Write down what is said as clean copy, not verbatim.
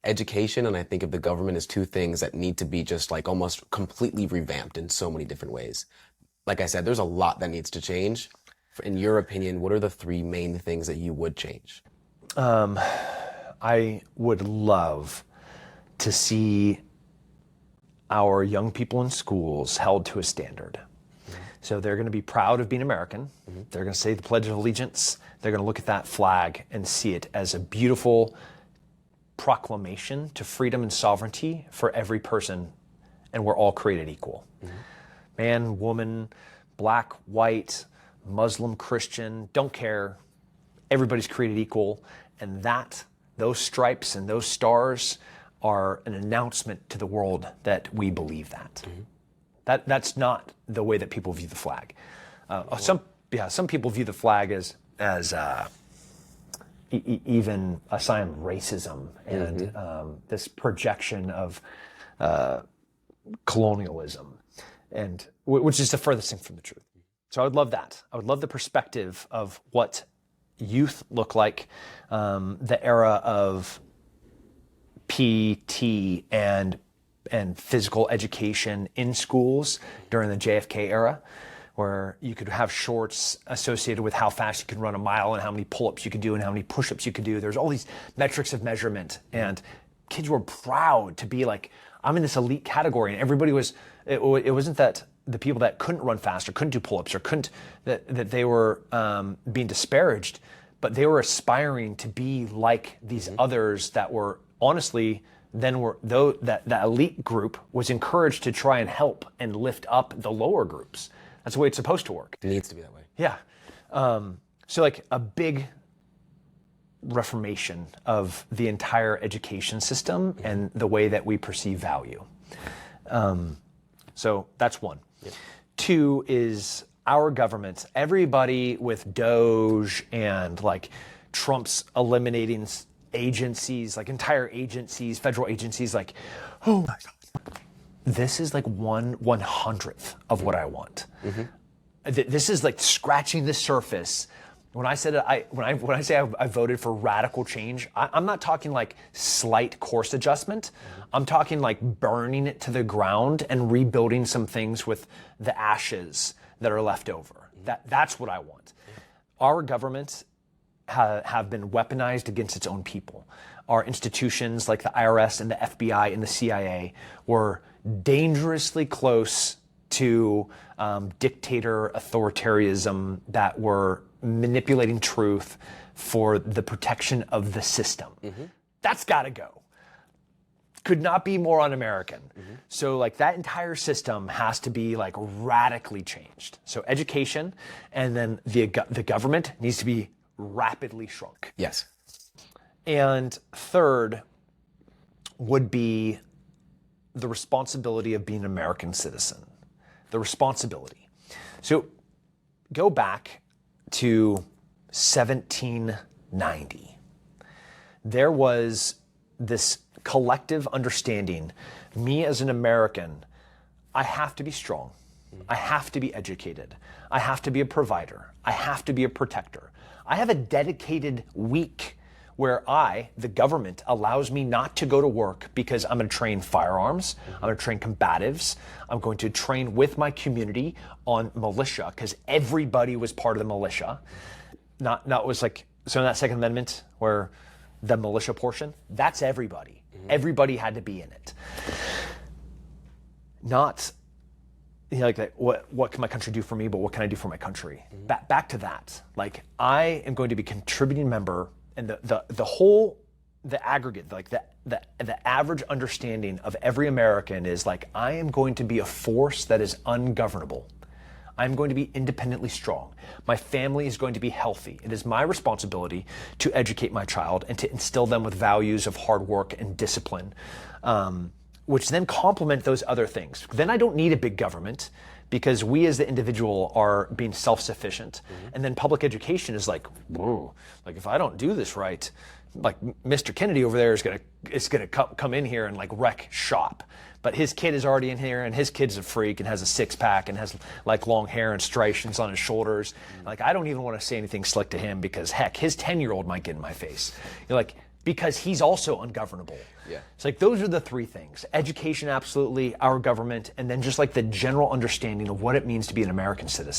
Education and I think of the government as two things that need to be just like almost completely revamped in so many different ways. Like I said, there's a lot that needs to change. In your opinion, what are the three main things that you would change? I would love to see our young people in schools held to a standard. So they're going to be proud of being American. They're going to say the Pledge of Allegiance. They're going to look at that flag and see it as a beautiful proclamation to freedom and sovereignty for every person, and we're all created equal. Man, woman, black, white, Muslim, Christian, don't care. Everybody's created equal, and those stripes and those stars are an announcement to the world that we believe that. That's not the way that people view the flag. Some people view the flag as even a sign of racism and this projection of colonialism, and which is the furthest thing from the truth. So I would love that. I would love the perspective of what youth look like, the era of PT and physical education in schools during the JFK era, where you could have shorts associated with how fast you could run a mile and how many pull-ups you could do and how many push-ups you could do. There's all these metrics of measurement, and kids were proud to be like, I'm in this elite category. And everybody was, it wasn't that the people that couldn't run fast or couldn't do pull-ups or that they were being disparaged, but they were aspiring to be like these others that were honestly that elite group was encouraged to try and help and lift up the lower groups. That's the way it's supposed to work. It needs to be that way. Yeah. So like a big reformation of the entire education system and the way that we perceive value. So that's one. Yeah. Two is our government. Everybody with Doge and like Trump's eliminating agencies, like entire agencies, federal agencies, like, oh my God. This is like 1/100th of what I want. This is like scratching the surface. When I say I voted for radical change, I'm not talking like slight course adjustment. I'm talking like burning it to the ground and rebuilding some things with the ashes that are left over. That's what I want. Our government have been weaponized against its own people. Our institutions like the IRS and the FBI and the CIA were dangerously close to dictator authoritarianism that were manipulating truth for the protection of the system. That's got to go. Could not be more un-American. So like that entire system has to be like radically changed. So education, and then the government needs to be rapidly shrunk. Yes. And third would be the responsibility of being an American citizen. The responsibility. So go back to 1790. There was this collective understanding, me as an American, I have to be strong. I have to be educated. I have to be a provider. I have to be a protector. I have a dedicated week where the government, allows me not to go to work because I'm going to train firearms, I'm going to train combatives, I'm going to train with my community on militia, because everybody was part of the militia. Not was like, so in that Second Amendment where the militia portion, that's everybody. Everybody had to be in it. Not, like what can my country do for me, but what can I do for my country? Back to that. Like, I am going to be a contributing member, and the aggregate, like the average understanding of every American is like, I am going to be a force that is ungovernable. I'm going to be independently strong. My family is going to be healthy. It is my responsibility to educate my child and to instill them with values of hard work and discipline, which then complement those other things. Then I don't need a big government, because we as the individual are being self-sufficient. And then public education is like, whoa, like if I don't do this right, like Mr. Kennedy over there is gonna come in here and like wreck shop. But his kid is already in here, and his kid's a freak and has a six-pack and has like long hair and striations on his shoulders. Like, I don't even want to say anything slick to him, because heck, his 10-year-old might get in my face. You're like, because he's also ungovernable. Yeah. It's like those are the three things: education, absolutely, our government, and then just like the general understanding of what it means to be an American citizen.